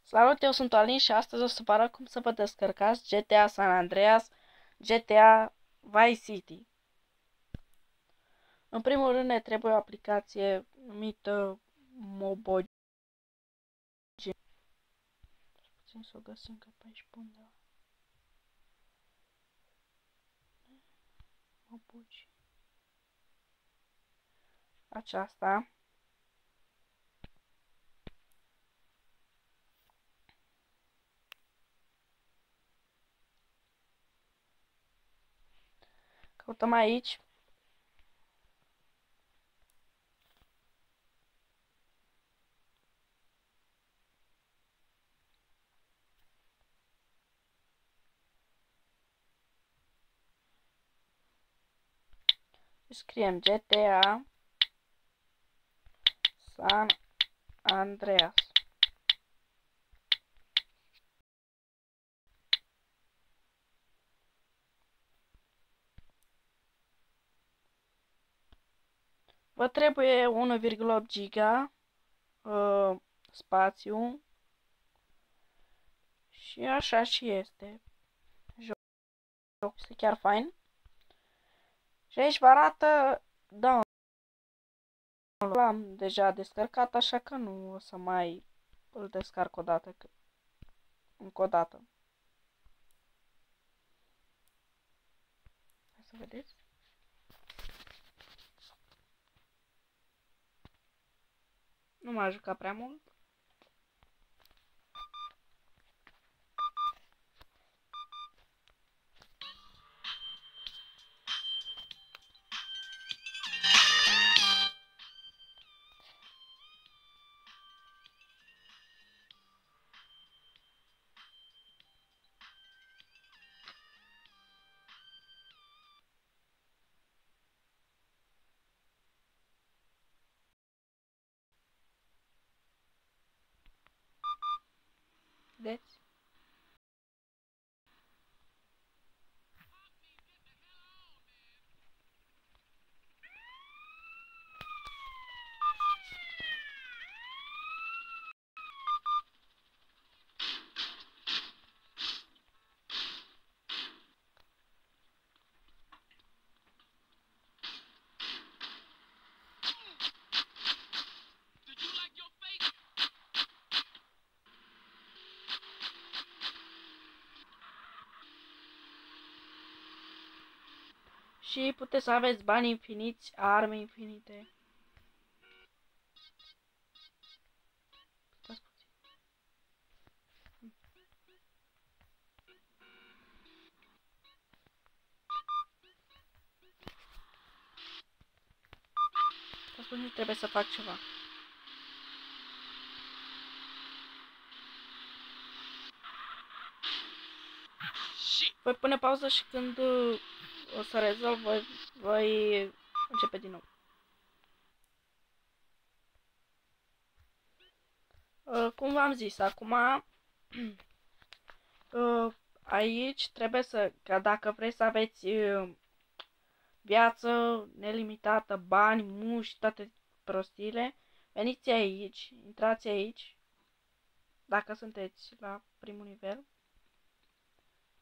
Salut, eu sunt Alin și astăzi o să vă arăt cum să vă descărcați GTA San Andreas, GTA Vice City. În primul rând ne trebuie o aplicație numită Moboge. Puțin să o găsim că pe aici pe undeva. Moboge. Aceasta. Căutăm aici. Scriem GTA San Andreas. Vă trebuie 1,8 giga spațiu și așa și este. Jocul este chiar fain. Și aici vă arată download. L-am deja descărcat, așa că nu o să mai îl descarc încă o dată. Hai să vedeți. Nu m-a jucat prea mult. Vedeți? Și puteți să aveți bani infiniți, arme infinite. Stați puțin. Stați puțin, trebuie să fac ceva. Voi pune pauză și când o să rezolv, voi începe din nou. Cum v-am zis, acum aici trebuie că dacă vreți să aveți viață nelimitată, bani, muși, toate prostiile, veniți aici, intrați aici, dacă sunteți la primul nivel,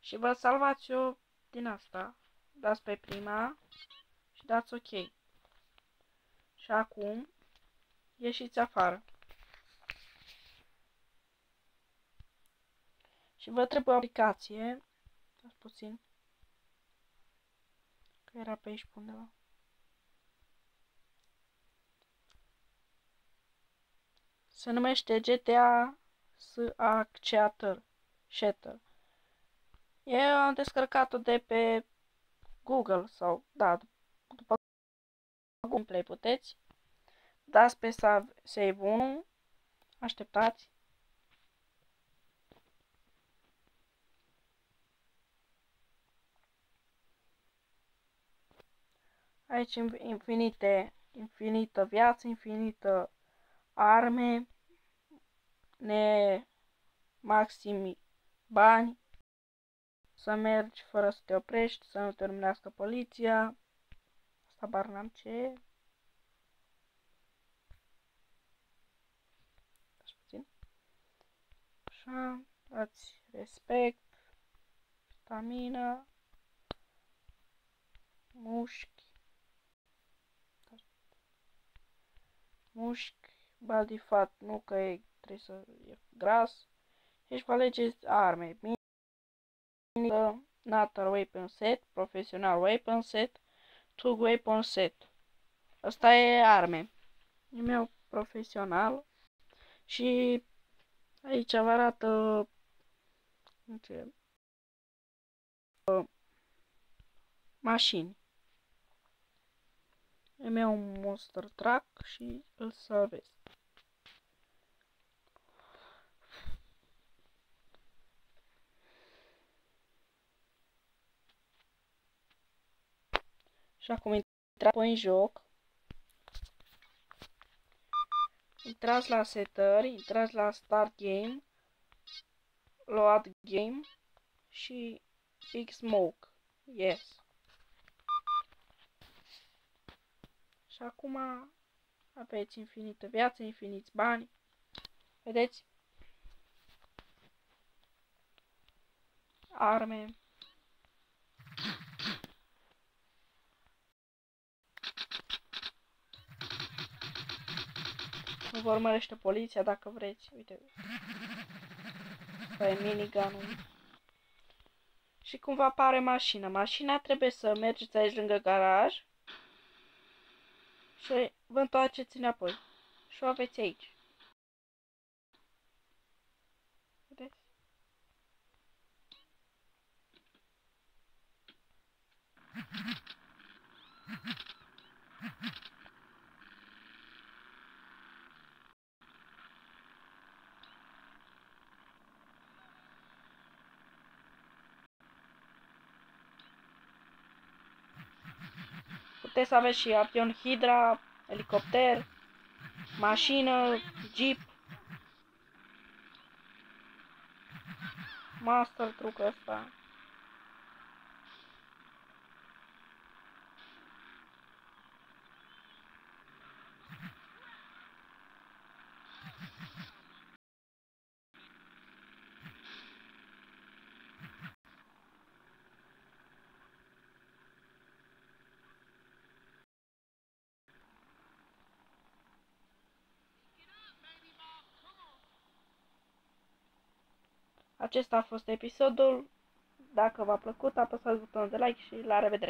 și vă salvați-o din asta. Dați pe prima și dați OK. Și acum ieșiți afară. Și vă trebuie o aplicație. Dați puțin. Că era pe aici pe undeva. Se numește GTA Shatter. Eu am descărcat-o de pe Google sau, da, după Google Play puteți. Dați pe Save 1. Așteptați. Aici infinită viață, infinită arme, maximi bani, să mergi fără să te oprești, să nu te urmărească poliția. Asta bar n-am ce. Puțin. Așa, dați respect, stamina, mușchi, body fat, nu că trebuie să e gras. Deci vă alegeți arme, Natal Weapon Set, Professional Weapon Set, Tug Weapon Set. Asta e arme. E meu profesional. Și aici vă arată mașini. E meu un monster truck și îl salvez. Și acum intrați în joc. Intrați la setări, intrați la Start Game, Load Game și Big Smoke. Yes. Și acum aveți infinită viață, infiniți bani. Vedeți? Arme. Nu vă urmărește poliția dacă vreți. Uite. Asta e minigun-ul. Și cum vă apare mașina? Mașina trebuie să mergeți aici lângă garaj. Și vă întoarceți înapoi. Și o aveți aici. Vedeți? Puteți să aveți și avion Hydra, elicopter, mașină, jeep, master truck ăsta. Acesta a fost episodul. Dacă v-a plăcut, apăsați butonul de like și la revedere!